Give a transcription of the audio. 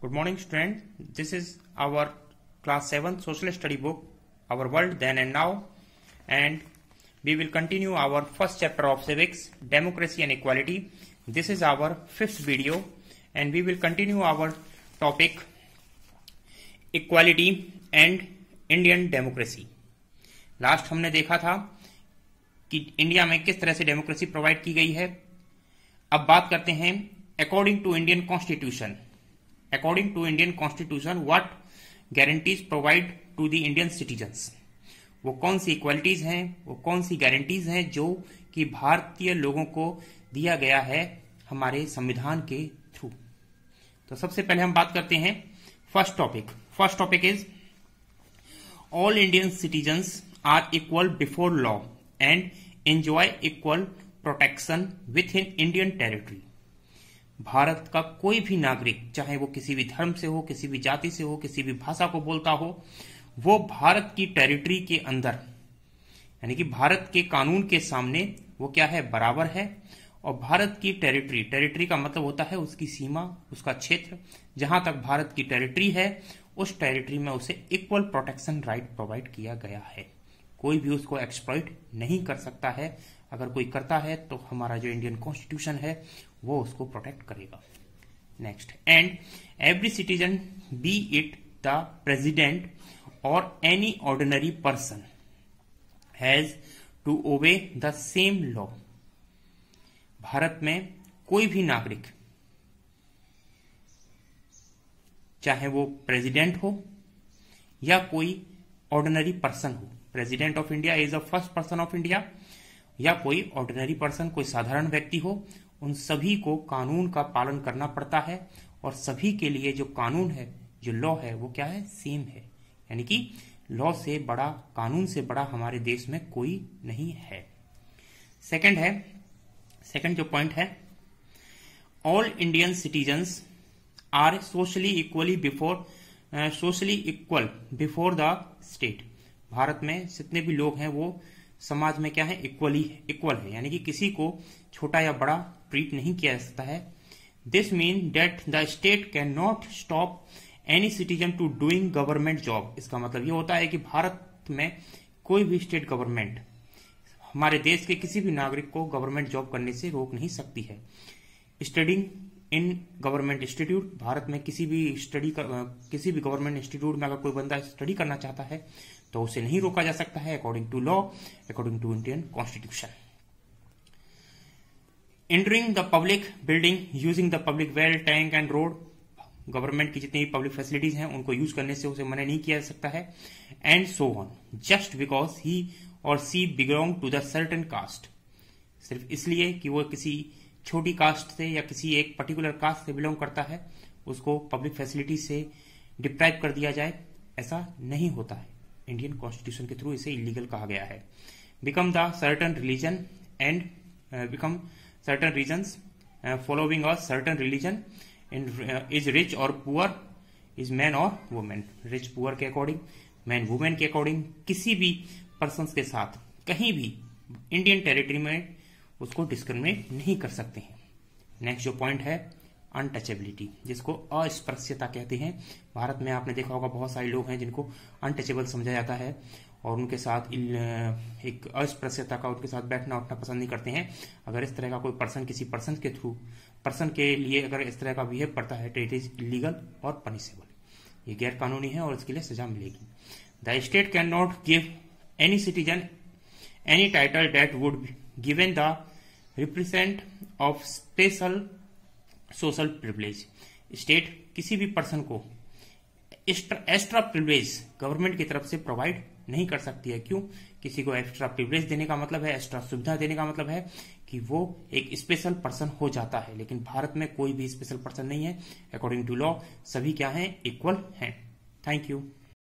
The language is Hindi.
Good morning, students. This is our class 7 social study book, Our World Then and Now, and we will continue our first chapter of civics, democracy and equality. This is our fifth video, and we will continue our topic equality and Indian democracy. Last हमने देखा था कि इंडिया में किस तरह से डेमोक्रेसी प्रोवाइड की गई है. अब बात करते हैं according to Indian constitution. According to Indian Constitution, what guarantees provide to the Indian citizens? वो कौन सी इक्वालिटीज हैं, वो कौन सी गारंटीज हैं जो कि भारतीय लोगों को दिया गया है हमारे संविधान के थ्रू. तो सबसे पहले हम बात करते हैं first topic is all Indian citizens are equal before law and enjoy equal protection within Indian territory. Bharat का कोई भी नागरिक, चाहे वो किसी भी धर्म से हो, किसी भी जाति से हो, किसी भी भाषा को बोलता हो, वो भारत की टेरिटरी के अंदर यानी कि भारत के कानून के सामने वो क्या है, बराबर है. और भारत की टेरिटरी का मतलब होता है उसकी सीमा, उसका क्षेत्र. जहां तक भारत की टेरिटरी है उस टेरिटरी में उसे इक्वल प्रोटेक्शन राइट प्रोवाइड किया गया है. कोई भी उसको एक्सप्लॉइट नहीं कर सकता है. अगर कोई करता है तो हमारा जो इंडियन कॉन्स्टिट्यूशन है वो उसको प्रोटेक्ट करेगा. Next, and every citizen be it the president और any ordinary person has to obey the same law. Bharat में कोई भी नागरिक, चाहे वो प्रेसिडेंट हो या कोई ऑर्डिनरी पर्सन हो, president of India is the first person of India, या कोई ऑर्डिनरी पर्सन, कोई साधारण व्यक्ति हो, उन सभी को कानून का पालन करना पड़ता है. और सभी के लिए जो कानून है, जो लॉ है, वो क्या है, सेम है. यानी कि लॉ से बड़ा, कानून से बड़ा हमारे देश में कोई नहीं है. सेकंड जो पॉइंट है, all Indian citizens are socially equal before the state. Bharat में जितने भी लोग हैं वो समाज में क्या है, इक्वल है. यानी कि किसी को छोटा या बड़ा ट्रीट नहीं किया जा सकता है. This mean that the state can not stop any citizen to doing government job. इसका मतलब ये होता है कि भारत में कोई भी स्टेट गवर्नमेंट हमारे देश के किसी भी नागरिक को गवर्नमेंट जॉब करने से रोक नहीं सकती है. Studying in government institute, Bharat में किसी भी गवर्नमेंट इंस्टीट्यूट में अगर कोई बंदा स्टडी करना चाहता है तो उसे नहीं रोका जा सकता है, according to law, according to Indian constitution. Entering the public building using the public well, tank and road. Government की जितनी भी पब्लिक फैसिलिटीज हैं उनको यूज करने से उसे मना नहीं किया जा सकता है. And so on, just because he और she belong to the certain caste. सिर्फ इसलिए कि वो किसी छोटी कास्ट से या किसी एक पर्टिकुलर कास्ट से बिलोंग करता है उसको पब्लिक फैसिलिटी से डिप्राइव कर दिया जाए, ऐसा नहीं होता है. इंडियन कॉन्स्टिट्यूशन के थ्रू इसे इलीगल कहा गया है. Become the certain religion and become certain reasons following a certain religion is rich और पुअर, इज मैन और वुमेन. रिच पुअर के अकॉर्डिंग, मैन वुमेन के अकॉर्डिंग किसी भी पर्सन के साथ कहीं भी इंडियन टेरिटरी में उसको डिस्क्रिमिनेट नहीं कर सकते हैं. नेक्स्ट जो पॉइंट है, अनटचेबिलिटी, जिसको अस्पृश्यता कहते हैं. भारत में आपने देखा होगा बहुत सारे लोग हैं जिनको अनटचेबल समझा जाता है और उनके साथ एक अस्पृश्यता का उनके साथ बैठना उठना पसंद नहीं करते हैं. अगर इस तरह का कोई पर्सन किसी पर्सन के लिए अगर इस तरह का बिहेव करता है तो इट इज इलीगल और पनिशेबल. ये गैर कानूनी है और इसके लिए सजा मिलेगी. The state can not give any citizen any title that would given the represent of special social privilege. State किसी भी पर्सन को एक्स्ट्रा प्रिविलेज गवर्नमेंट की तरफ से प्रोवाइड नहीं कर सकती है. क्यों? किसी को एक्स्ट्रा प्रिविलेज देने का मतलब है, एक्स्ट्रा सुविधा देने का मतलब है कि वो एक स्पेशल पर्सन हो जाता है. लेकिन भारत में कोई भी स्पेशल पर्सन नहीं है. अकॉर्डिंग टू लॉ सभी क्या हैं, इक्वल हैं. Thank you.